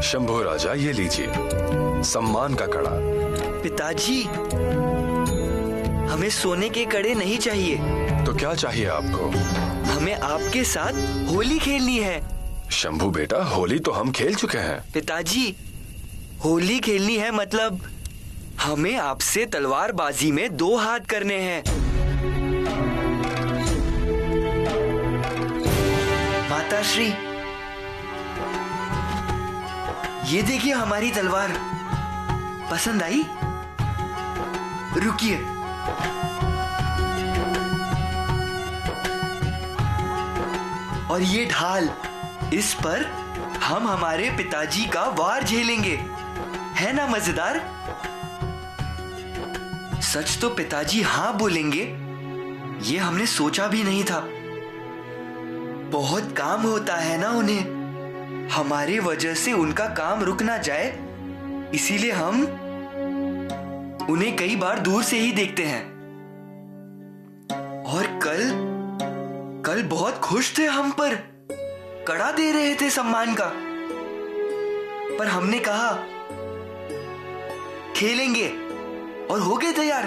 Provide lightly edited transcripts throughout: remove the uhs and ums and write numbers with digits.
शंभू राजा, ये लीजिए सम्मान का कड़ा। पिताजी, हमें सोने के कड़े नहीं चाहिए। तो क्या चाहिए आपको? हमें आपके साथ होली खेलनी है। शंभू बेटा, होली तो हम खेल चुके हैं। पिताजी, होली खेलनी है मतलब हमें आपसे तलवारबाजी में 2 हाथ करने हैं। माताश्री, ये देखिए हमारी तलवार। पसंद आई? रुकिए। और ये ढाल, इस पर हम हमारे पिताजी का वार झेलेंगे। है ना मजेदार? सच तो पिताजी हाँ बोलेंगे, ये हमने सोचा भी नहीं था। बहुत काम होता है ना उन्हें, हमारे वजह से उनका काम रुक ना जाए, इसीलिए हम उन्हें कई बार दूर से ही देखते हैं। और कल बहुत खुश थे हम पर, कड़ा दे रहे थे सम्मान का। पर हमने कहा खेलेंगे और हो गए तैयार।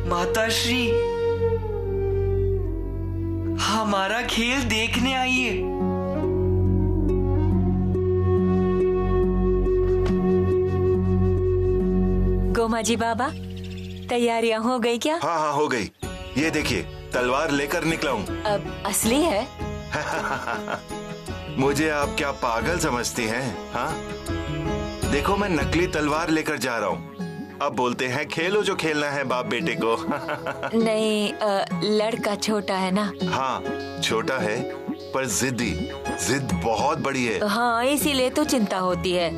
माताश्री, हमारा खेल देखने आइए। गोमा जी बाबा, तैयारियां हो गई क्या? हाँ हाँ हो गई। ये देखिए तलवार लेकर निकला हूँ। अब असली है? मुझे आप क्या पागल समझती हैं? हाँ, देखो मैं नकली तलवार लेकर जा रहा हूँ। अब बोलते हैं खेलो जो खेलना है बाप बेटे को। नहीं, लड़का छोटा है ना। हाँ छोटा है पर जिद बहुत बड़ी है। हाँ, इसीलिए तो चिंता होती है।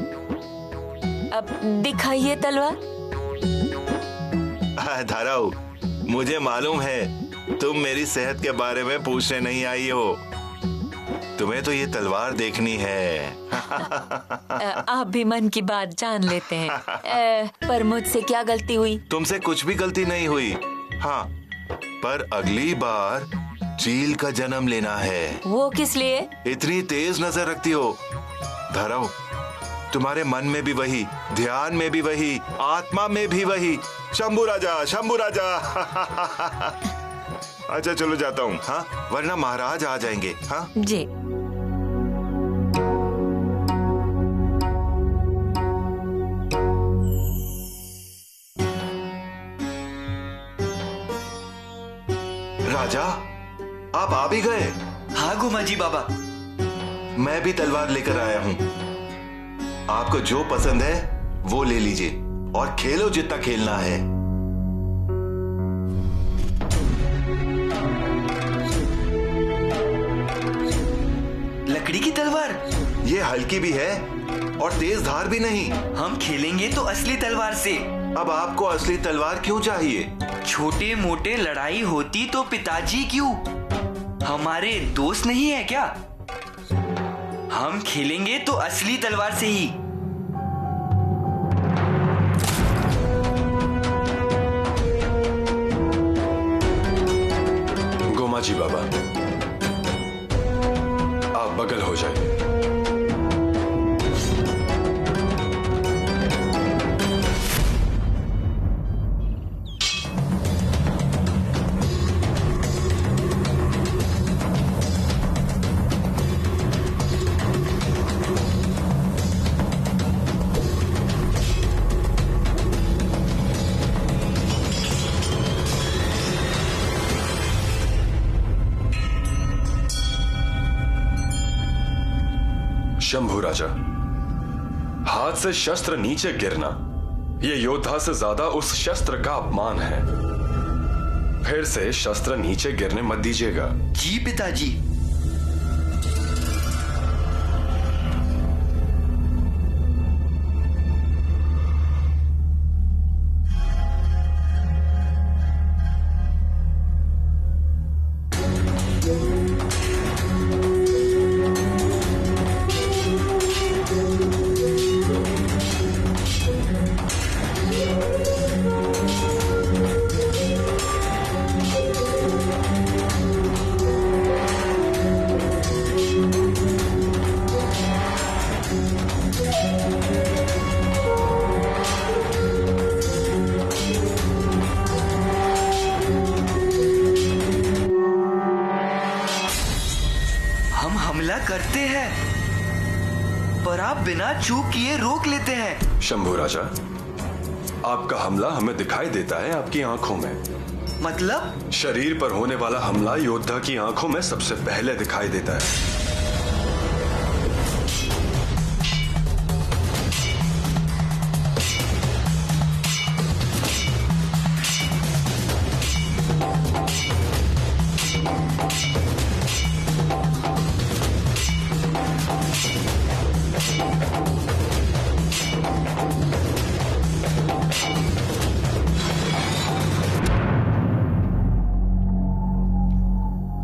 अब दिखाइए तलवार। धाराऊ, मुझे मालूम है तुम मेरी सेहत के बारे में पूछने नहीं आई हो, तुम्हें तो ये तलवार देखनी है। आप भी मन की बात जान लेते हैं। पर मुझसे क्या गलती हुई? तुमसे कुछ भी गलती नहीं हुई। हाँ, पर अगली बार चील का जन्म लेना है। वो किस लिए? इतनी तेज नजर रखती हो। धाराऊ, तुम्हारे मन में भी वही, ध्यान में भी वही, आत्मा में भी वही। शंभू राजा, शंभू राजा। अच्छा चलो जाता हूँ, हाँ, वरना महाराज आ जाएंगे। हाँ जी। राजा, आप आ भी गए? हाँ गोमा जी बाबा, मैं भी तलवार लेकर आया हूँ। आपको जो पसंद है वो ले लीजिए और खेलो जितना खेलना है। लकड़ी की तलवार? ये हल्की भी है और तेज धार भी नहीं। हम खेलेंगे तो असली तलवार से। अब आपको असली तलवार क्यों चाहिए? छोटे मोटे लड़ाई होती तो पिताजी क्यों, हमारे दोस्त नहीं है क्या? हम खेलेंगे तो असली तलवार से ही। गोमा जी बाबा, आप बगल हो जाइए। शंभू राजा, हाथ से शस्त्र नीचे गिरना यह योद्धा से ज्यादा उस शस्त्र का अपमान है। फिर से शस्त्र नीचे गिरने मत दीजिएगा। जी पिताजी। करते हैं, पर आप बिना चूक किए रोक लेते हैं। शंभू राजा, आपका हमला हमें दिखाई देता है आपकी आंखों में। मतलब? शरीर पर होने वाला हमला योद्धा की आंखों में सबसे पहले दिखाई देता है।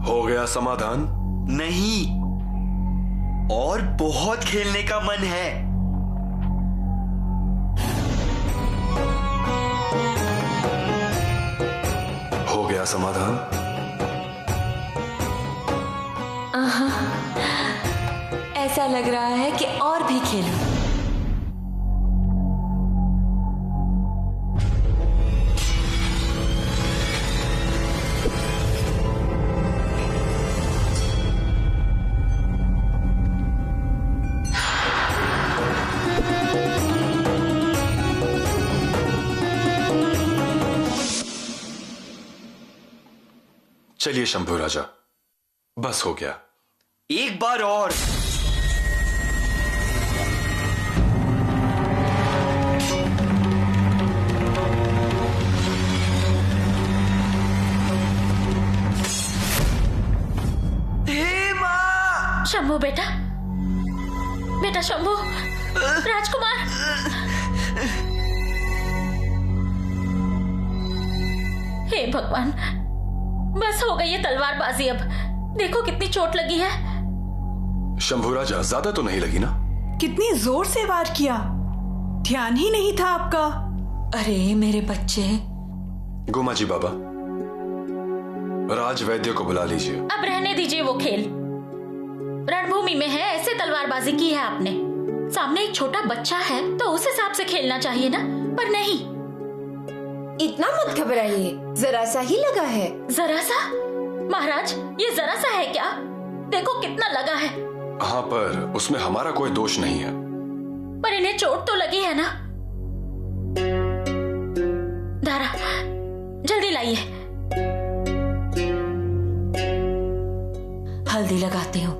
हो गया समाधान? नहीं, और बहुत खेलने का मन है। हो गया समाधान? ऐसा लग रहा है कि और भी खेलूं। चलिए शंभू राजा, बस हो गया। एक बार और। हे मां! शंभू बेटा, बेटा शंभू, राजकुमार। हे भगवान, बस हो गई है तलवारबाजी। अब देखो कितनी चोट लगी है। शंभू राजा, ज्यादा तो नहीं लगी ना? कितनी जोर से वार किया, ध्यान ही नहीं था आपका। अरे मेरे बच्चे। गुमा जी बाबा, राज वैद्य को बुला लीजिए। अब रहने दीजिए वो खेल। रणभूमि में है, ऐसे तलवारबाजी की है आपने। सामने एक छोटा बच्चा है तो उस हिसाब से खेलना चाहिए ना, पर नहीं। इतना मत घबराइए, जरा सा ही लगा है। जरा सा? महाराज, ये जरा सा है क्या? देखो कितना लगा है। हाँ, पर उसमें हमारा कोई दोष नहीं है। पर इन्हें चोट तो लगी है ना। धारा, जल्दी लाइए। हल्दी लगाती हूँ,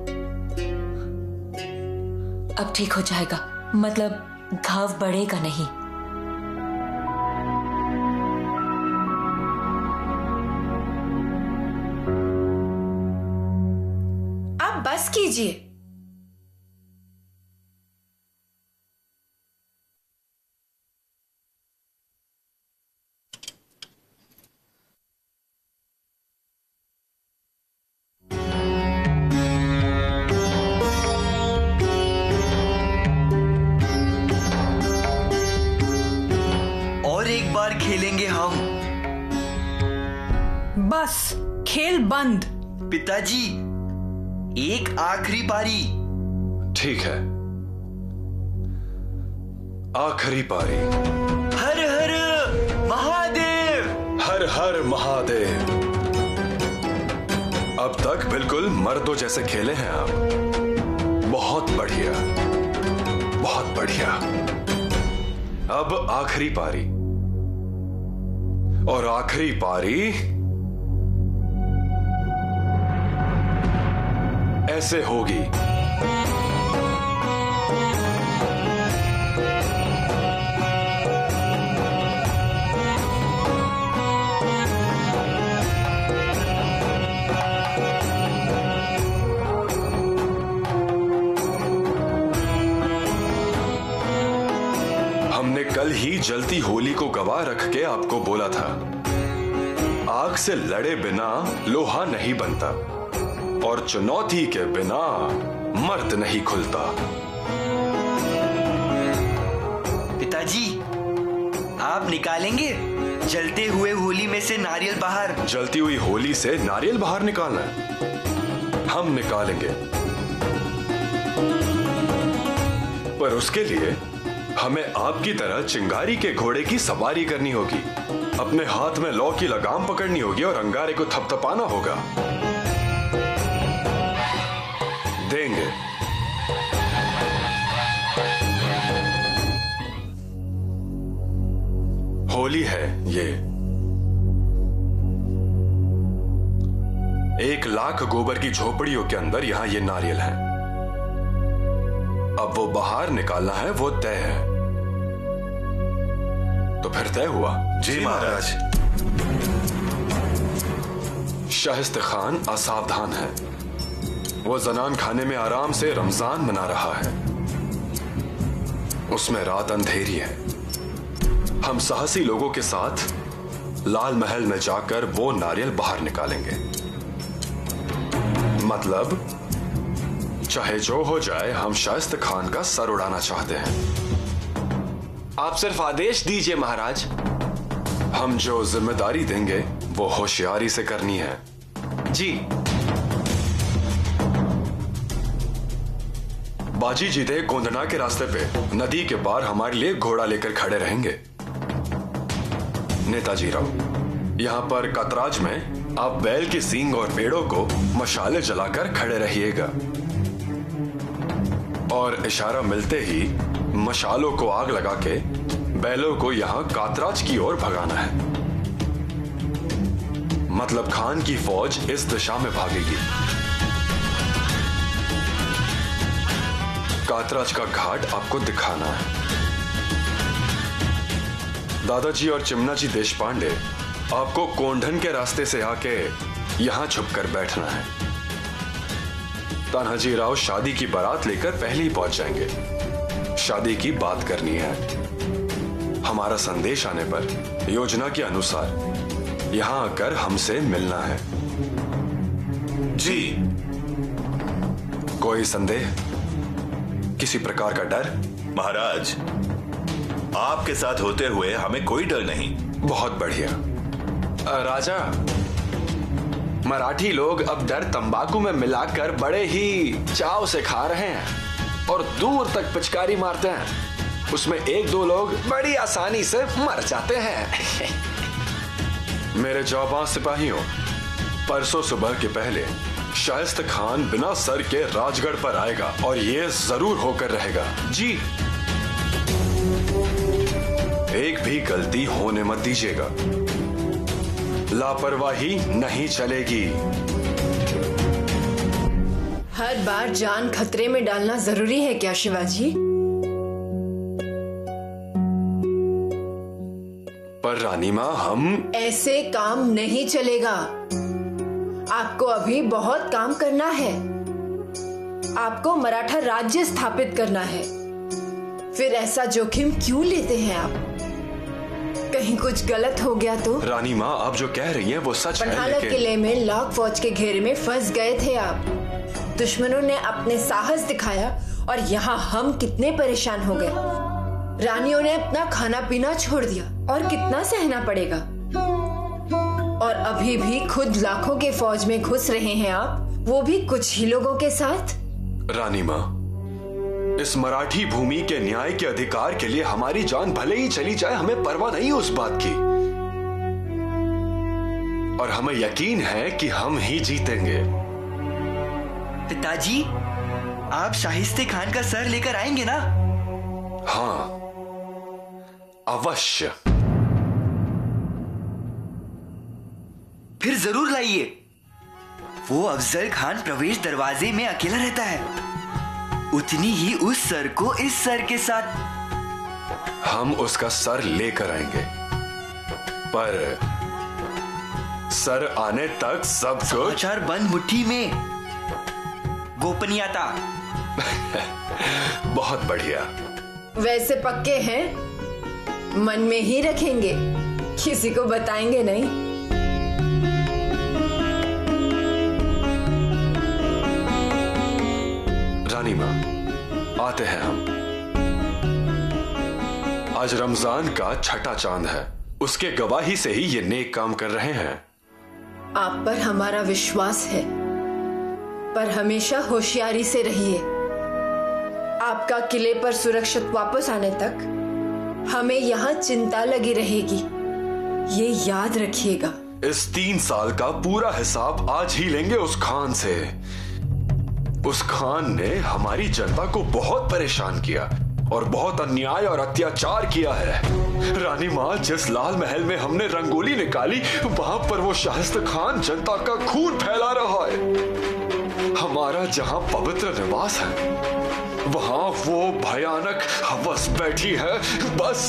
अब ठीक हो जाएगा। मतलब घाव बढ़ेगा नहीं। आप बस कीजिए। और एक बार खेलेंगे हम। बस खेल बंद। पिताजी, एक आखिरी पारी। ठीक है, आखिरी पारी। हर हर महादेव। हर हर महादेव। अब तक बिल्कुल मर्दों जैसे खेले हैं आप। बहुत बढ़िया, बहुत बढ़िया। अब आखिरी पारी, और आखिरी पारी ऐसे होगी। हमने कल ही जलती होली को गवाह रख के आपको बोला था, आग से लड़े बिना लोहा नहीं बनता और चुनौती के बिना मर्द नहीं खुलता। पिताजी, आप निकालेंगे जलते हुए होली में से नारियल बाहर? जलती हुई होली से नारियल बाहर निकालना है? हम निकालेंगे, पर उसके लिए हमें आपकी तरह चिंगारी के घोड़े की सवारी करनी होगी। अपने हाथ में लौ की लगाम पकड़नी होगी और अंगारे को थपथपाना होगा। देंगे। होली है ये। 1,00,000 गोबर की झोपड़ियों के अंदर यहां ये नारियल है। अब वो बाहर निकालना है, वो तय है। तो फिर तय हुआ। जी महाराज। शाहिस्ते खान असावधान है। वो जनान खाने में आराम से रमजान मना रहा है। उसमें रात अंधेरी है। हम साहसी लोगों के साथ लाल महल में जाकर वो नारियल बाहर निकालेंगे। मतलब चाहे जो हो जाए, हम शाइस्ते खान का सर उड़ाना चाहते हैं। आप सिर्फ आदेश दीजिए महाराज। हम जो जिम्मेदारी देंगे वो होशियारी से करनी है। जी। बाजी जीते गोंदना के रास्ते पे नदी के पार हमारे लिए घोड़ा लेकर खड़े रहेंगे। नेताजी राव, यहां पर कतराज में आप बैल के सींग और पेड़ों को मशाले जलाकर खड़े रहिएगा और इशारा मिलते ही मशालों को आग लगा के बैलों को यहां कातराज की ओर भगाना है। मतलब खान की फौज इस दिशा में भागेगी। कातराज का घाट आपको दिखाना है। दादाजी और चिमना जी देशपांडे, आपको कोंढन के रास्ते से आके यहां छुपकर बैठना है। तानाजी राव शादी की बारात लेकर पहले ही पहुंच जाएंगे। शादी की बात करनी है। हमारा संदेश आने पर योजना के अनुसार यहां आकर हमसे मिलना है। जी। कोई संदेह, किसी प्रकार का डर? महाराज, आपके साथ होते हुए हमें कोई डर नहीं। बहुत बढ़िया। राजा, मराठी लोग अब डर तंबाकू में मिलाकर बड़े ही चाव से खा रहे हैं और दूर तक पिचकारी मारते हैं। उसमें 1-2 लोग बड़ी आसानी से मर जाते हैं। मेरे जाबाज सिपाहियों, परसों सुबह के पहले शाइस्ते खान बिना सर के राजगढ़ पर आएगा और ये जरूर होकर रहेगा। जी। एक भी गलती होने मत दीजिएगा। लापरवाही नहीं चलेगी। हर बार जान खतरे में डालना जरूरी है क्या शिवाजी? पर रानी माँ, हम ऐसे काम नहीं चलेगा। आपको अभी बहुत काम करना है। आपको मराठा राज्य स्थापित करना है। फिर ऐसा जोखिम क्यों लेते हैं आप? कहीं कुछ गलत हो गया तो? रानी माँ, आप जो कह रही हैं वो सच है, पन्हाला किले में लाख फौज के घेरे में फंस गए थे आप। दुश्मनों ने अपने साहस दिखाया और यहाँ हम कितने परेशान हो गए। रानियों ने अपना खाना पीना छोड़ दिया और कितना सहना पड़ेगा। और अभी भी खुद लाखों के फौज में घुस रहे हैं आप, वो भी कुछ ही लोगों के साथ। रानी माँ, इस मराठी भूमि के न्याय के अधिकार के लिए हमारी जान भले ही चली जाए, हमें परवाह नहीं उस बात की। और हमें यकीन है कि हम ही जीतेंगे। पिताजी, आप शाहिस्ते खान का सर लेकर आएंगे ना? हाँ, अवश्य। फिर जरूर लाइए। वो अफजल खान प्रवेश दरवाजे में अकेला रहता है। उतनी ही उस सर को इस सर के साथ। हम उसका सर लेकर आएंगे, पर सर आने तक सब कुछ समाचार बंद मुट्ठी में। गोपनीयता। बहुत बढ़िया। वैसे पक्के हैं? मन में ही रखेंगे, किसी को बताएंगे नहीं। रानी माँ, आते हैं हम। आज रमजान का छठा चांद है। उसके गवाही से ही ये नेक काम कर रहे हैं। आप पर हमारा विश्वास है, पर हमेशा होशियारी से रहिए। आपका किले पर सुरक्षित वापस आने तक हमें यहाँ चिंता लगी रहेगी, ये याद रखिएगा। इस 3 साल का पूरा हिसाब आज ही लेंगे उस खान से। उस खान ने हमारी जनता को बहुत परेशान किया और बहुत अन्याय और अत्याचार किया है। रानी माँ, जिस लाल महल में हमने रंगोली निकाली, वहां पर वो शाहिस्ता खान जनता का खून फैला रहा है। हमारा जहां पवित्र निवास है, वहां वो भयानक हवस बैठी है। बस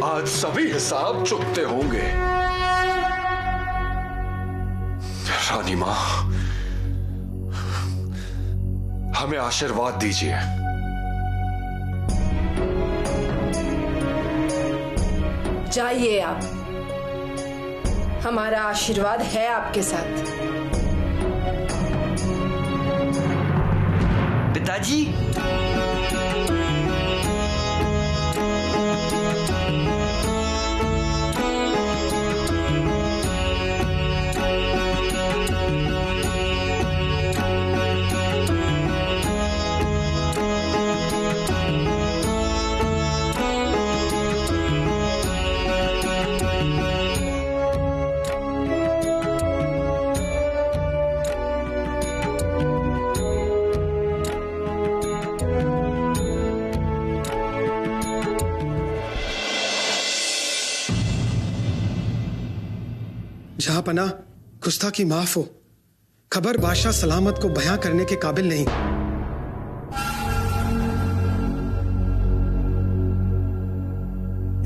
आज सभी हिसाब चुकते होंगे। रानी माँ, हमें आशीर्वाद दीजिए। जाइए आप, हमारा आशीर्वाद है आपके साथ। पिताजी, जहां पना गुस्ताखी माफ हो। खबर बादशाह सलामत को बयां करने के काबिल नहीं।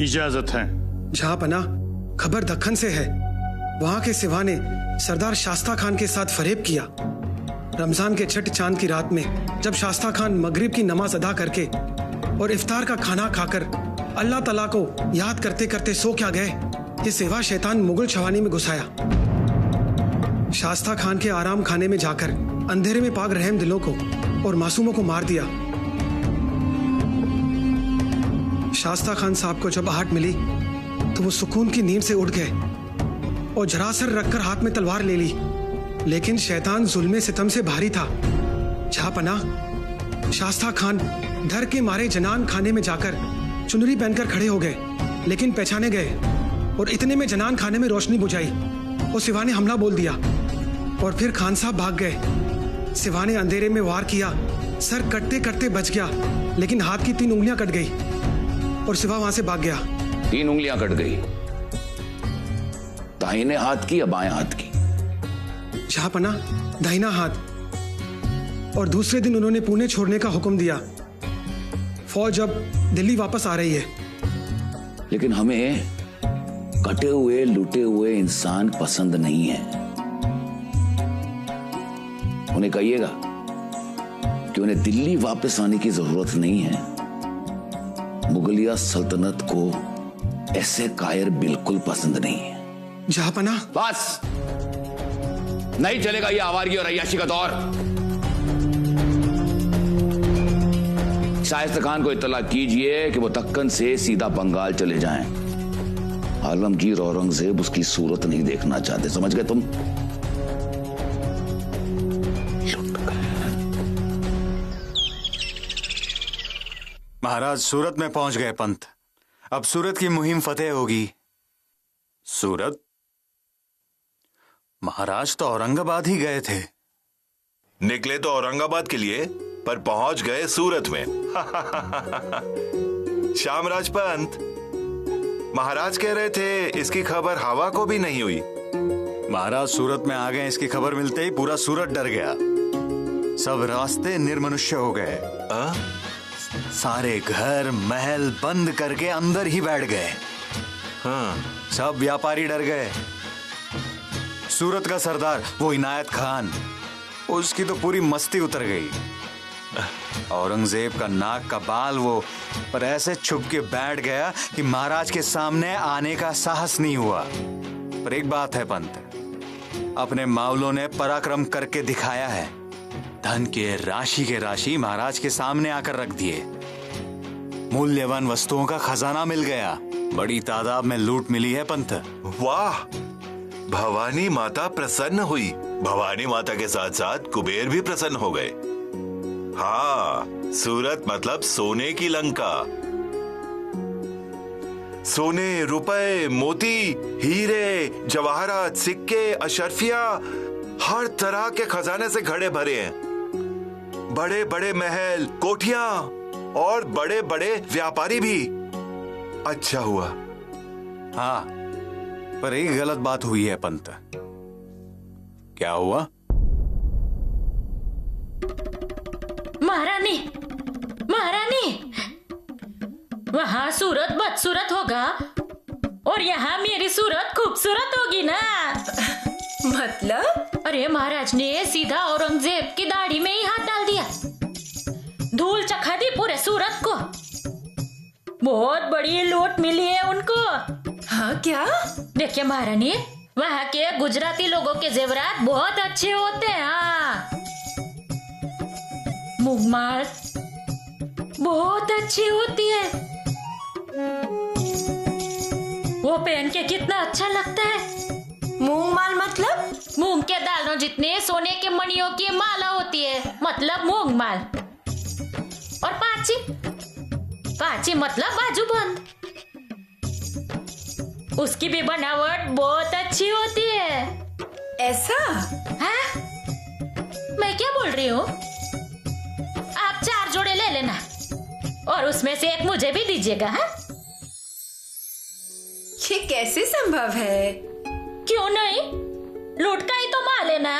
इजाजत है। जहां पना खबर दक्खन से है। वहां के सिवा ने सरदार शास्ता खान के साथ फरेब किया। रमजान के छठ चांद की रात में जब शास्ता खान मगरिब की नमाज अदा करके और इफ्तार का खाना खाकर अल्लाह तआला को याद करते करते सो क्या गए, ये सेवा शैतान मुगल छवानी में घुसाया। शास्ता खान के आराम खाने में जाकर अंधेरे में पाक रहम दिलों को और मासूमों को मार दिया। शास्ता खान साहब को जब आहट मिली तो वो सुकून की नींद से उठ गए और जरासर रखकर हाथ में तलवार ले ली। लेकिन शैतान जुल्मे सितम से भारी था। झापना शास्ता खान डर के मारे जनान खाने में जाकर चुनरी पहनकर खड़े हो गए, लेकिन पहचाने गए और इतने में जनान खाने में रोशनी बुझाई और सिवा ने हमला बोल दिया और फिर खान साहब भाग गए। सिवा ने अंधेरे में वार किया, सर कटते कटते बच गया, लेकिन हाथ की 3 उंगलियां कट गई और सिवा वहां से भाग गया। 3 उंगलियां कट गई, दाहिने हाथ की या बाएं हाथ की? झापना दाहिना हाथ। और दूसरे दिन उन्होंने पुणे छोड़ने का हुक्म दिया। फौज अब दिल्ली वापस आ रही है। लेकिन हमें कटे हुए लूटे हुए इंसान पसंद नहीं है। उन्हें कहिएगा कि उन्हें दिल्ली वापस आने की जरूरत नहीं है। मुगलिया सल्तनत को ऐसे कायर बिल्कुल पसंद नहीं है। जहापना बस, नहीं चलेगा ये आवारगी और अय्याशी का दौर। शाहिस्ता खान को इत्तला कीजिए कि वो दक्कन से सीधा बंगाल चले जाएं। आलमगीर औरंगजेब उसकी सूरत नहीं देखना चाहते, समझ गए तुम? महाराज सूरत में पहुंच गए पंत। अब सूरत की मुहिम फतेह होगी। सूरत? महाराज तो औरंगाबाद ही गए थे। निकले तो औरंगाबाद के लिए, पर पहुंच गए सूरत में। श्यामराज पंत, महाराज कह रहे थे इसकी खबर हवा को भी नहीं हुई। महाराज सूरत में आ गए, इसकी खबर मिलते ही पूरा सूरत डर गया। सब रास्ते निर्मनुष्य हो गए। सारे घर महल बंद करके अंदर ही बैठ गए। सब व्यापारी डर गए। सूरत का सरदार वो इनायत खान, उसकी तो पूरी मस्ती उतर गई। औरंगजेब का नाक का बाल वो पर ऐसे छुप के बैठ गया कि महाराज के सामने आने का साहस नहीं हुआ। पर एक बात है पंत, अपने मावलों ने पराक्रम करके दिखाया है। धन के राशि महाराज के सामने आकर रख दिए। मूल्यवान वस्तुओं का खजाना मिल गया। बड़ी तादाद में लूट मिली है पंत। वाह, भवानी माता प्रसन्न हुई। भवानी माता के साथ साथ कुबेर भी प्रसन्न हो गए। हाँ, सूरत मतलब सोने की लंका। सोने, रुपए, मोती, हीरे, जवाहरात, सिक्के, अशर्फिया, हर तरह के खजाने से घड़े भरे हैं। बड़े बड़े महल, कोठियां और बड़े बड़े व्यापारी भी। अच्छा हुआ। हाँ, पर एक गलत बात हुई है पंत। क्या हुआ? महारानी, महारानी, वहाँ सूरत बदसूरत होगा और यहाँ मेरी सूरत खूबसूरत होगी ना। मतलब? अरे महाराज ने सीधा औरंगजेब की दाढ़ी में ही हाथ डाल दिया, धूल चखा दी पूरे सूरत को। बहुत बड़ी लूट मिली है उनको। हाँ क्या? देखिए महारानी, वहाँ के गुजराती लोगों के जेवरात बहुत अच्छे होते हैं। हाँ, मूंगमाल बहुत अच्छी होती है, वो पहन के कितना अच्छा लगता है। मूंगमाल मतलब? मूंग के दालों जितने सोने के मणियों की माला होती है, मतलब मूंगमाल। और पाची, पाची मतलब बाजूबंद, उसकी भी बनावट बहुत अच्छी होती है। ऐसा? हाँ? मैं क्या बोल रही हूँ? आप 4 जोड़े ले लेना और उसमें से एक मुझे भी दीजिएगा। हाँ? ये कैसे संभव है? क्यों नहीं, लूट का ही तो माल है ना।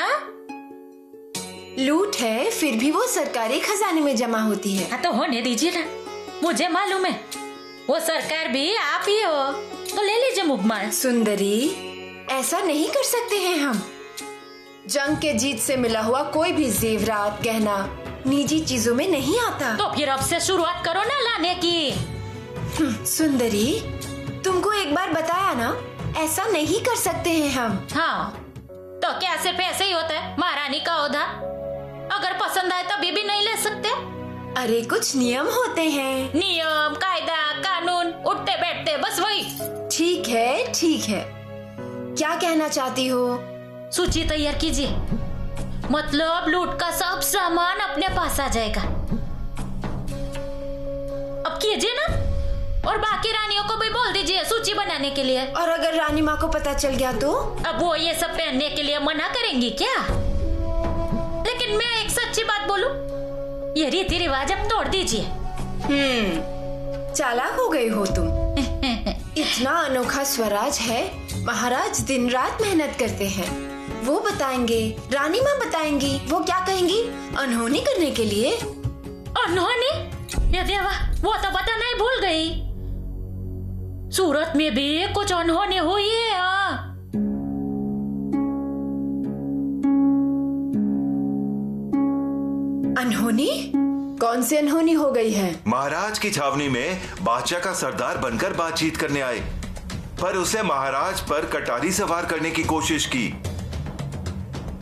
लूट है, फिर भी वो सरकारी खजाने में जमा होती है। हाँ तो होने दीजिए ना, मुझे मालूम है वो सरकार भी आप ही हो, तो ले लीजिए मूंगमाल। सुंदरी, ऐसा नहीं कर सकते हैं हम। जंग के जीत से मिला हुआ कोई भी जेवरात गहना निजी चीजों में नहीं आता। तो फिर अब से शुरुआत करो ना लाने की। सुंदरी, तुमको एक बार बताया ना, ऐसा नहीं कर सकते हैं हम। हाँ, तो क्या सिर्फ ऐसे ही होता है महारानी का ओहदा? अगर पसंद आए तभी भी नहीं ले सकते? अरे कुछ नियम होते हैं। नियम, कायदा, कानून, उठते बैठते बस वही। ठीक है, ठीक है, क्या कहना चाहती हो? सूची तैयार कीजिए, मतलब लूट का सब सामान अपने पास आ जाएगा। अब कीजिए ना, और बाकी रानियों को भी बोल दीजिए सूची बनाने के लिए। और अगर रानी माँ को पता चल गया तो? अब वो ये सब पहनने के लिए मना करेंगी क्या? लेकिन मैं एक सच्ची बात बोलूं, ये रीति रिवाज अब तोड़ दीजिए। चालाक हो गई हो तुम। इतना अनोखा स्वराज है, महाराज दिन रात मेहनत करते हैं। वो बताएंगे, रानी माँ बताएंगी, वो क्या कहेंगी? अनहोनी करने के लिए। अनहोनी? ये देवा, वो तो बताना ही भूल गई। सूरत में भी कुछ अनहोनी हुई है। हाँ, अनहोनी? कौन सी अनहोनी हो गई है? महाराज की छावनी में बादशाह का सरदार बनकर बातचीत करने आए, पर उसे महाराज पर कटारी से वार करने की कोशिश की,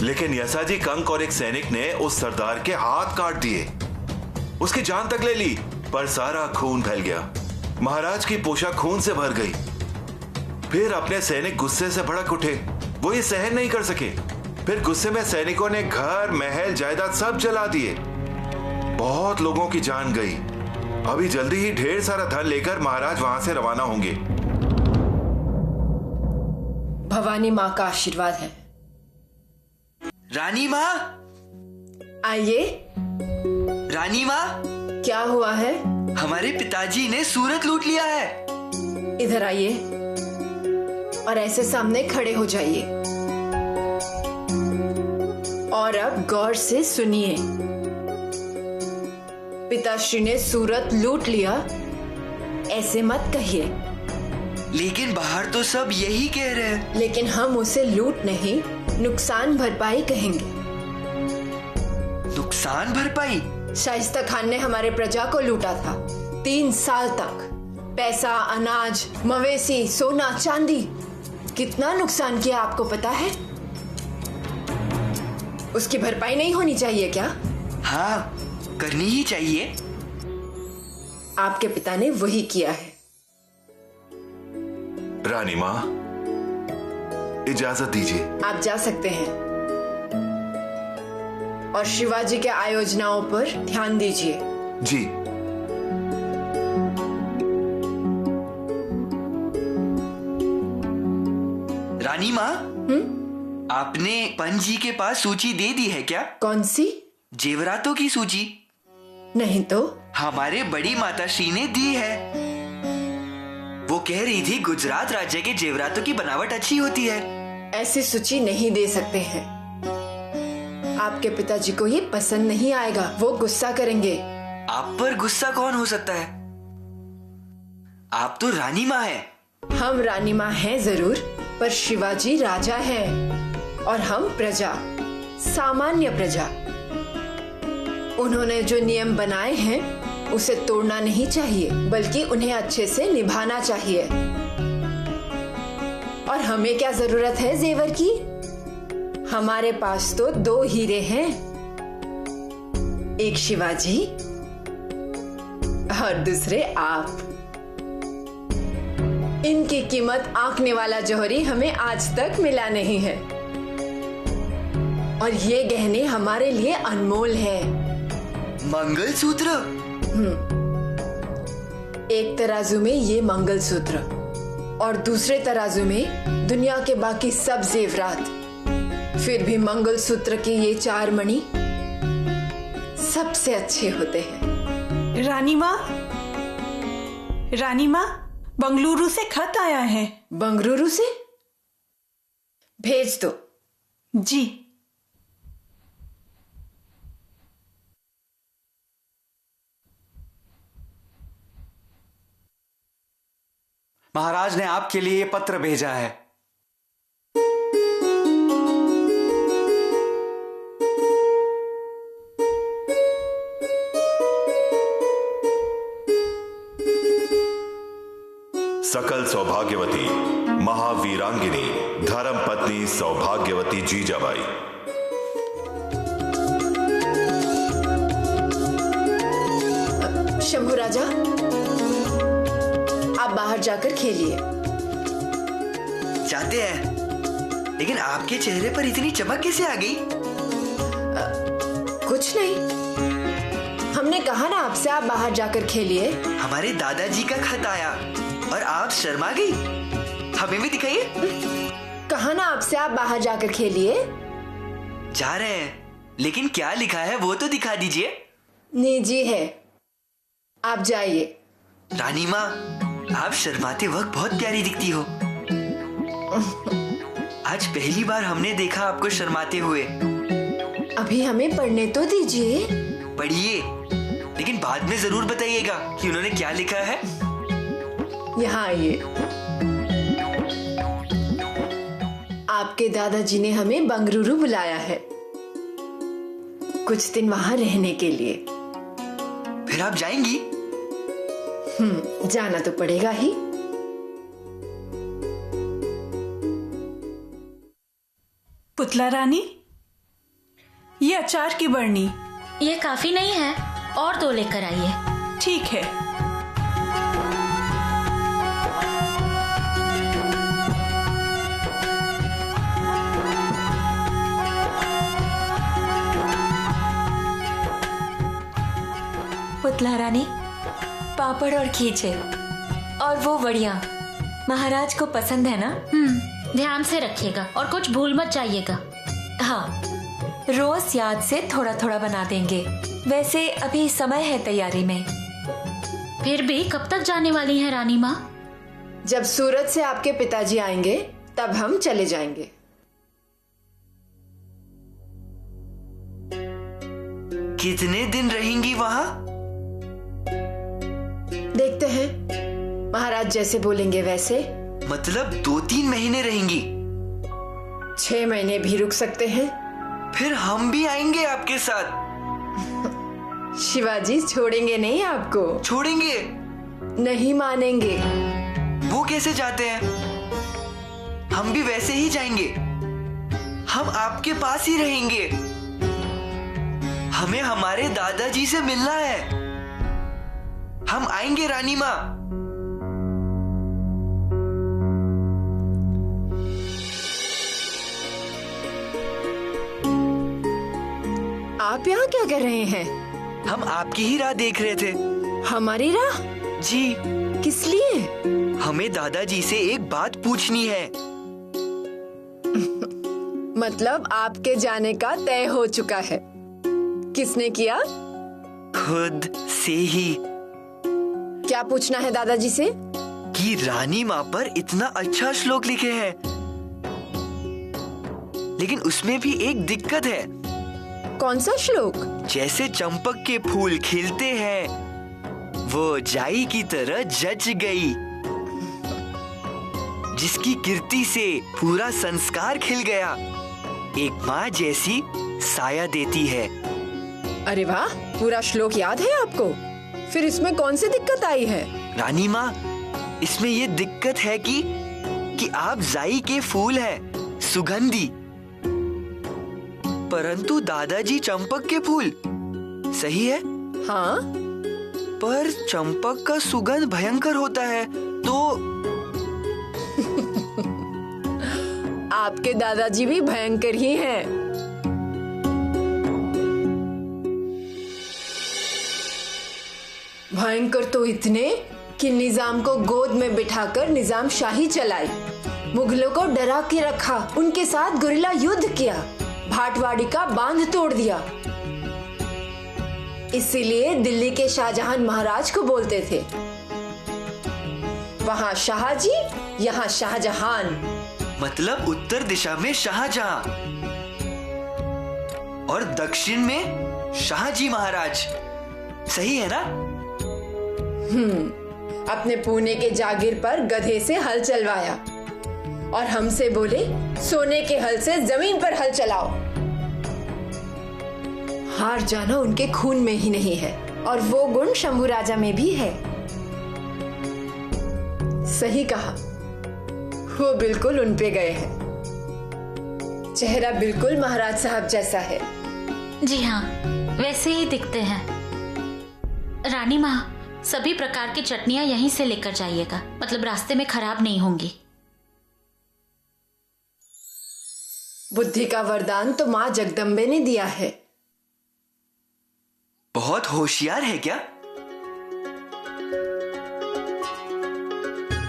लेकिन यसाजी कंक और एक सैनिक ने उस सरदार के हाथ काट दिए, उसकी जान तक ले ली, पर सारा खून फैल गया। महाराज की पोशाक खून से भर गई। फिर अपने सैनिक गुस्से से भड़क उठे, वो ये सहन नहीं कर सके। फिर गुस्से में सैनिकों ने घर, महल, जायदाद सब जला दिए। बहुत लोगों की जान गई। अभी जल्दी ही ढेर सारा धन लेकर महाराज वहां से रवाना होंगे। भवानी माँ का आशीर्वाद है। रानी माँ, आइए। रानी माँ, क्या हुआ है? हमारे पिताजी ने सूरत लूट लिया है। इधर आइए और ऐसे सामने खड़े हो जाइए, और अब गौर से सुनिए। पिताश्री ने सूरत लूट लिया, ऐसे मत कहिए। लेकिन बाहर तो सब यही कह रहे हैं। लेकिन हम उसे लूट नहीं, नुकसान भरपाई कहेंगे। नुकसान भरपाई? शाइस्ता खान ने हमारे प्रजा को लूटा था। 3 साल तक पैसा, अनाज, मवेशी, सोना, चांदी, कितना नुकसान किया आपको पता है? उसकी भरपाई नहीं होनी चाहिए क्या? हाँ, करनी ही चाहिए। आपके पिता ने वही किया है। रानी माँ, इजाजत दीजिए। आप जा सकते हैं, और शिवाजी के आयोजनाओं पर ध्यान दीजिए। जी। रानी माँ, आपने पंत जी के पास सूची दे दी है क्या? कौन सी? जेवरातों की सूची? नहीं तो? हमारे बड़ी माता श्री ने दी है। वो कह रही थी गुजरात राज्य के जेवरातों की बनावट अच्छी होती है। ऐसी सूची नहीं दे सकते हैं। आपके पिताजी को ये पसंद नहीं आएगा, वो गुस्सा करेंगे। आप पर गुस्सा कौन हो सकता है? आप तो रानी माँ हैं। हम रानी माँ हैं जरूर, पर शिवाजी राजा हैं और हम प्रजा, सामान्य प्रजा। उन्होंने जो नियम बनाए हैं उसे तोड़ना नहीं चाहिए, बल्कि उन्हें अच्छे से निभाना चाहिए। और हमें क्या जरूरत है जेवर की? हमारे पास तो 2 हीरे हैं, एक शिवाजी और दूसरे आप। इनकी कीमत आंकने वाला जौहरी हमें आज तक मिला नहीं है, और ये गहने हमारे लिए अनमोल है। मंगलसूत्र? एक तराजू में ये मंगलसूत्र और दूसरे तराजू में दुनिया के बाकी सब जेवरात। फिर भी मंगलसूत्र के ये 4 मणि सबसे अच्छे होते हैं। रानी माँ, बंगलुरु से खत आया है। बंगलुरु से? भेज दो। जी। महाराज ने आपके लिए ये पत्र भेजा है। सकल सौभाग्यवती महावीरांगिनी धर्म पत्नी सौभाग्यवती जीजाबाई। शंभू राजा, आप बाहर जाकर खेलिए। जाते हैं, लेकिन आपके चेहरे पर इतनी चमक कैसे आ गई? कुछ नहीं, हमने कहा ना आपसे आप बाहर जाकर खेलिए। हमारे दादाजी का खत आया और आप शर्मा गई। हमें भी दिखाइए। कहा ना आपसे आप बाहर जाकर खेलिए। जा रहे हैं, लेकिन क्या लिखा है वो तो दिखा दीजिए। निजी है, आप जाइए। रानी माँ, आप शर्माते वक्त बहुत प्यारी दिखती हो। आज पहली बार हमने देखा आपको शर्माते हुए। अभी हमें पढ़ने तो दीजिए। पढ़िए, लेकिन बाद में जरूर बताइएगा कि उन्होंने क्या लिखा है। यहाँ आइए। आपके दादाजी ने हमें बंगलुरु बुलाया है, कुछ दिन वहां रहने के लिए। फिर आप जाएंगी? जाना तो पड़ेगा ही। पुतला रानी, ये अचार की बरनी। ये काफी नहीं है, और 2 लेकर आइए। ठीक है। पुतला रानी, पापड़ और खींचे और वो वड़िया महाराज को पसंद है ना? ध्यान से रखिएगा और कुछ भूल मत जाइएगा। हाँ, रोज याद से थोड़ा थोड़ा बना देंगे। वैसे अभी समय है तैयारी में। फिर भी कब तक जाने वाली हैं रानी माँ? जब सूरत से आपके पिताजी आएंगे तब हम चले जाएंगे। कितने दिन रहेंगी वहां? देखते हैं, महाराज जैसे बोलेंगे वैसे। मतलब 2-3 महीने रहेंगी? 6 महीने भी रुक सकते हैं। फिर हम भी आएंगे आपके साथ। शिवाजी छोड़ेंगे नहीं आपको। छोड़ेंगे? नहीं मानेंगे। वो कैसे जाते हैं? हम भी वैसे ही जाएंगे। हम आपके पास ही रहेंगे। हमें हमारे दादाजी से मिलना है। हम आएंगे रानी माँ। आप यहाँ क्या कर रहे हैं? हम आपकी ही राह देख रहे थे। हमारी राह? जी। किस लिए? हमें दादाजी से एक बात पूछनी है। मतलब आपके जाने का तय हो चुका है? किसने किया? खुद से ही। क्या पूछना है दादाजी से? कि रानी माँ पर इतना अच्छा श्लोक लिखे हैं, लेकिन उसमें भी एक दिक्कत है। कौन सा श्लोक? जैसे चंपक के फूल खिलते हैं, वो जाई की तरह जच गई, जिसकी कीर्ति से पूरा संस्कार खिल गया, एक माँ जैसी साया देती है। अरे वाह, पूरा श्लोक याद है आपको? फिर इसमें कौन सी दिक्कत आई है? रानी माँ, इसमें ये दिक्कत है कि आप जाई के फूल हैं, सुगंधी, परंतु दादाजी चंपक के फूल। सही है? हाँ, पर चंपक का सुगंध भयंकर होता है, तो आपके दादाजी भी भयंकर ही हैं। भयंकर तो इतने कि निजाम को गोद में बिठाकर निजाम शाही चलाई, मुगलों को डरा के रखा, उनके साथ गुरिल्ला युद्ध किया, भाटवाड़ी का बांध तोड़ दिया। इसीलिए दिल्ली के शाहजहां महाराज को बोलते थे, वहां शाहजी, यहाँ शाहजहां। मतलब उत्तर दिशा में शाहजहां और दक्षिण में शाहजी महाराज। सही है ना? अपने पुणे के जागीर पर गधे से हल चलवाया और हमसे बोले, सोने के हल से जमीन पर हल चलाओ। हार जाना उनके खून में ही नहीं है, और वो गुण शंभू राजा में भी है। सही कहा, वो बिल्कुल उन पे गए हैं। चेहरा बिल्कुल महाराज साहब जैसा है। जी हाँ, वैसे ही दिखते हैं। रानी माँ, सभी प्रकार की चटनियां यहीं से लेकर जाइएगा, मतलब रास्ते में खराब नहीं होंगी। बुद्धि का वरदान तो माँ जगदम्बे ने दिया है। बहुत होशियार है क्या?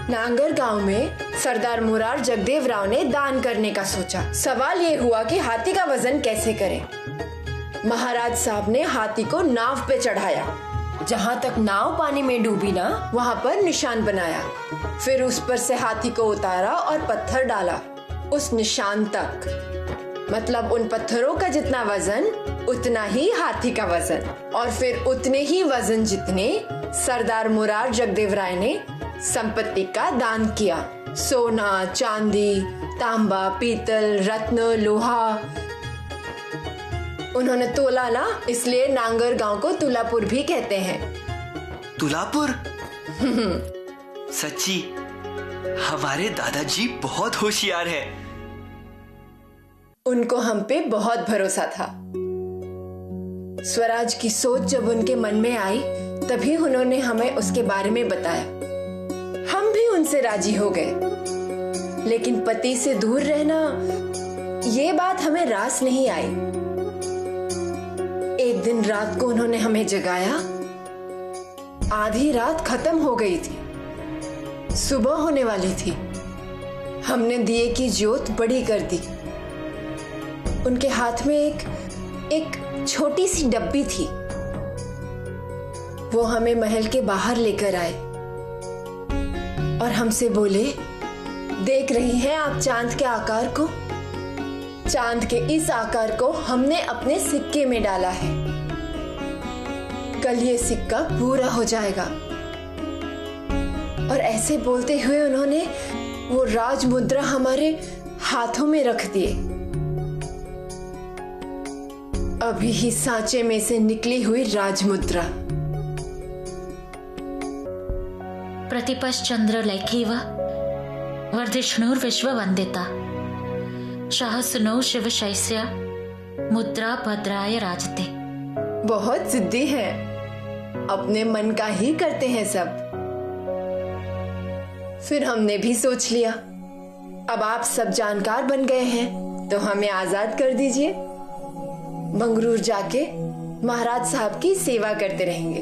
नांगर गांव में सरदार मुरार जगदेव राव ने दान करने का सोचा। सवाल ये हुआ कि हाथी का वजन कैसे करें। महाराज साहब ने हाथी को नाव पे चढ़ाया। जहाँ तक नाव पानी में डूबी ना, वहाँ पर निशान बनाया। फिर उस पर से हाथी को उतारा और पत्थर डाला उस निशान तक। मतलब उन पत्थरों का जितना वजन उतना ही हाथी का वजन, और फिर उतने ही वजन जितने सरदार मुरार जगदेव राय ने संपत्ति का दान किया। सोना, चांदी, तांबा, पीतल, रत्न, लोहा। उन्होंने तोला ना, इसलिए नांगर गांव को तुलापुर भी कहते हैं। तुलापुर? सच्ची, हमारे दादाजी बहुत होशियार है। उनको हम पे बहुत भरोसा था। स्वराज की सोच जब उनके मन में आई, तभी उन्होंने हमें उसके बारे में बताया। हम भी उनसे राजी हो गए, लेकिन पति से दूर रहना, ये बात हमें रास नहीं आई। एक दिन रात को उन्होंने हमें जगाया। आधी रात खत्म हो गई थी, सुबह होने वाली थी। हमने दिए की ज्योत बड़ी कर दी। उनके हाथ में एक छोटी सी डब्बी थी। वो हमें महल के बाहर लेकर आए और हमसे बोले, देख रही हैं आप चांद के आकार को? चांद के इस आकार को हमने अपने सिक्के में डाला है। कल ये सिक्का पूरा हो जाएगा। और ऐसे बोलते हुए उन्होंने वो राज मुद्रा हमारे हाथों में रख दिए। अभी ही सांचे में से निकली हुई राज मुद्रा। प्रतिपश्चंद्र लेखीव वर्धिष्णुर विश्व वंदिता शाहसुनो शिव शैस्य मुद्रा भद्राय राजते। बहुत जिद्दी है, अपने मन का ही करते हैं सब। फिर हमने भी सोच लिया, अब आप सब जानकार बन गए हैं तो हमें आजाद कर दीजिए। बंगलुरु जाके महाराज साहब की सेवा करते रहेंगे।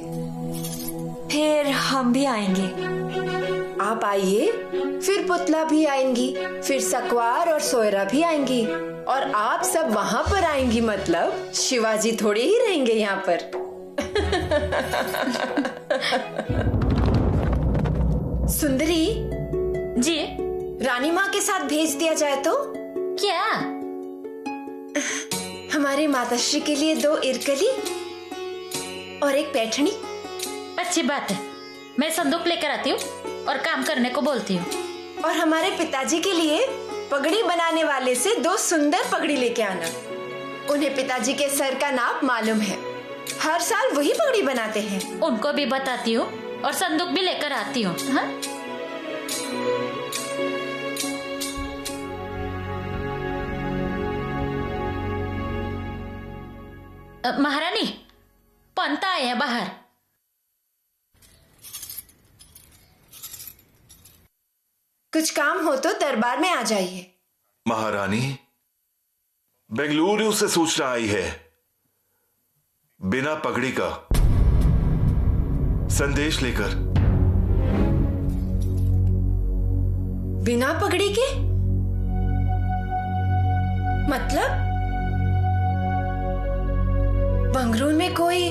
फिर हम भी आएंगे। आप आइए, फिर पुतला भी आएंगी, फिर सकवार और सोयरा भी आएंगी। और आप सब वहां पर आएंगी मतलब शिवाजी थोड़े ही रहेंगे यहाँ पर। सुंदरी जी, रानी माँ के साथ भेज दिया जाए तो? क्या? हमारे माताश्री के लिए 2 इरकली और एक पैठनी। अच्छी बात है, मैं संदूक लेकर आती हूँ और काम करने को बोलती हूँ। और हमारे पिताजी के लिए पगड़ी बनाने वाले से 2 सुंदर पगड़ी लेके आना। उन्हें पिताजी के सर का नाप मालूम है, हर साल वही पगड़ी बनाते हैं। उनको भी बताती हूँ और संदूक भी लेकर आती हूँ। हाँ? महारानी, पंत आए हैं बाहर। कुछ काम हो तो दरबार में आ जाइए। महारानी, बेंगलुरु से सूचना आई है, बिना पगड़ी का संदेश लेकर। बिना पगड़ी के? मतलब बंगलुरु में कोई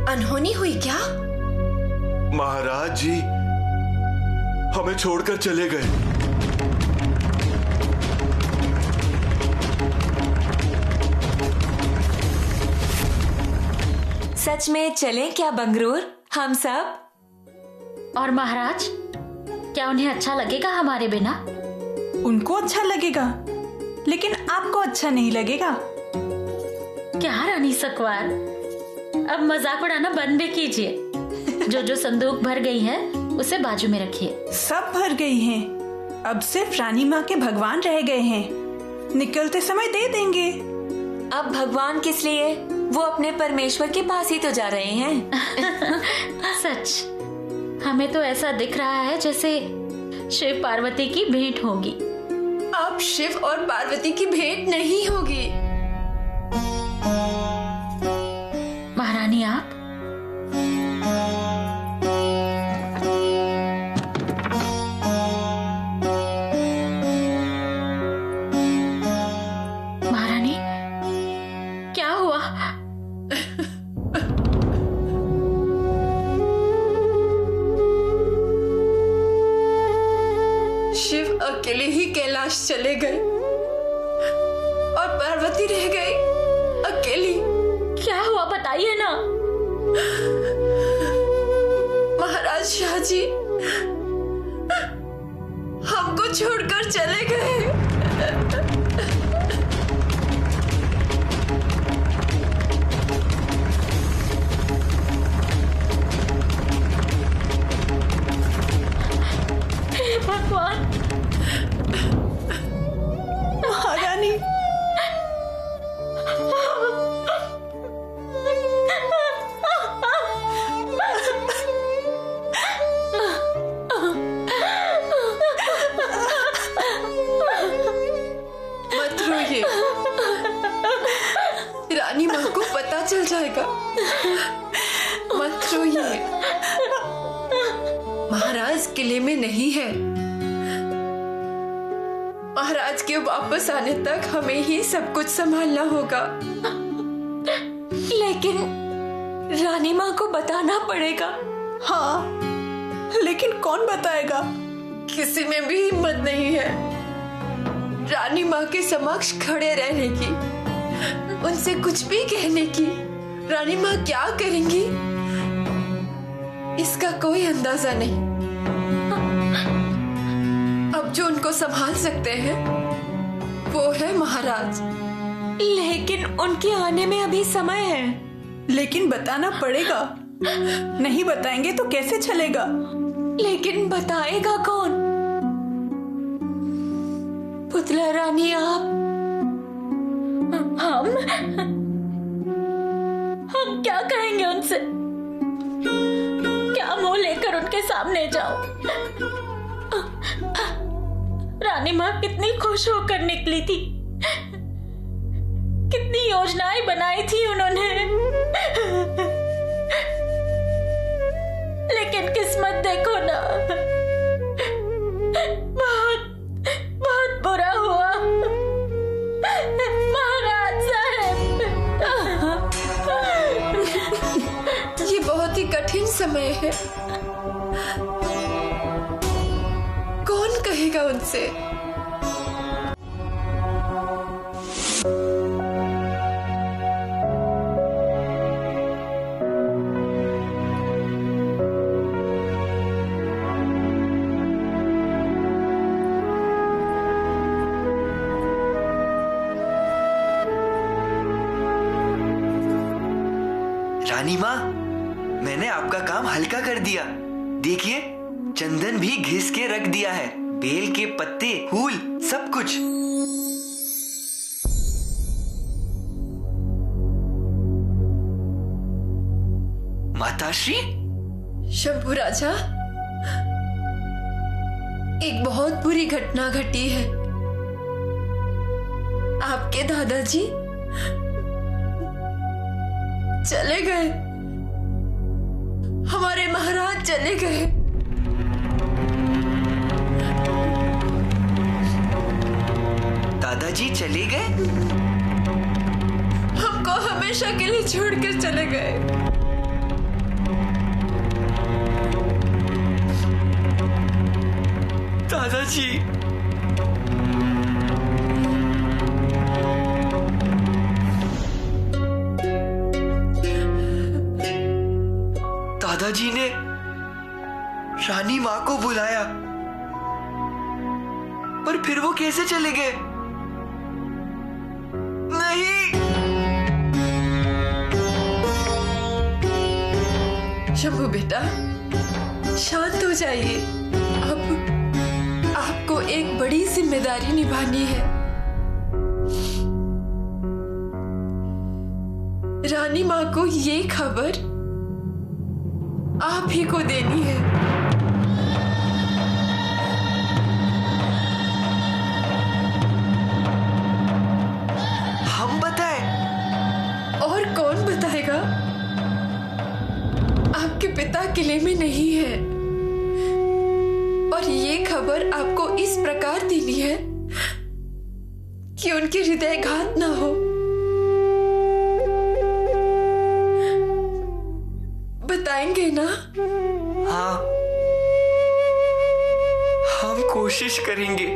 अनहोनी हुई क्या? महाराज जी हमें छोड़कर चले गए। सच में चलें क्या बंगलुरु हम सब? और महाराज, क्या उन्हें अच्छा लगेगा हमारे बिना? उनको अच्छा लगेगा, लेकिन आपको अच्छा नहीं लगेगा। क्या रानी सकवार, अब मजाक उड़ाना बंद भी कीजिए। जो संदूक भर गई है उसे बाजू में रखिए। सब भर गई हैं, अब सिर्फ रानी माँ के भगवान रह गए हैं, निकलते समय दे देंगे। अब भगवान किस लिए? वो अपने परमेश्वर के पास ही तो जा रहे हैं। सच, हमें तो ऐसा दिख रहा है जैसे शिव पार्वती की भेंट होगी। अब शिव और पार्वती की भेंट नहीं होगी। महारानी आप? महारानी, क्या हुआ? शिव अकेले ही कैलाश चले गए और पार्वती रह गई अकेली। क्या हुआ बताइए ना। महाराज शाहजी हमको छोड़कर चले गए। हे भगवान। महारानी, मत रोइए, रानी माँ को पता चल जाएगा। मत रोइए, महाराज किले में नहीं है। महाराज के वापस आने तक हमें ही सब कुछ संभालना होगा। लेकिन रानी माँ को बताना पड़ेगा। हाँ, लेकिन कौन बताएगा? किसी में भी हिम्मत नहीं है रानी माँ के समक्ष खड़े रहने की, उनसे कुछ भी कहने की। रानी माँ क्या करेंगी इसका कोई अंदाजा नहीं। अब जो उनको संभाल सकते हैं वो है महाराज। लेकिन उनके आने में अभी समय है। लेकिन बताना पड़ेगा, नहीं बताएंगे तो कैसे चलेगा? लेकिन बताएगा कौन? पुतला रानी आप? हम क्या कहेंगे उनसे? क्या मुंह लेकर उनके सामने जाओ? रानी माँ कितनी खुश होकर निकली थी, कितनी योजनाएं बनाई थी उन्होंने, लेकिन किस्मत देखो ना, बहुत बहुत बुरा हुआ। समय है। कौन कहेगा उनसे? रानी माँ, मैंने आपका काम हल्का कर दिया। देखिए, चंदन भी घिस के रख दिया है, बेल के पत्ते, फूल, सब कुछ। माताश्री। शंभू राजा, एक बहुत बुरी घटना घटी है। आपके दादाजी चले गए। हमारे महाराज चले गए। दादाजी चले गए? हमको हमेशा के लिए छोड़कर चले गए। दादाजी, दादाजी ने रानी माँ को बुलाया, पर फिर वो कैसे चले गए? नहीं। शंभू बेटा, शांत हो जाइए। अब आपको एक बड़ी जिम्मेदारी निभानी है। रानी माँ को ये खबर आप ही को देनी है। हम बताएं? और कौन बताएगा? आपके पिता किले में नहीं है, और ये खबर आपको इस प्रकार देनी है कि उनके हृदयघात ना हो। बताएंगे ना? हाँ, हम कोशिश करेंगे।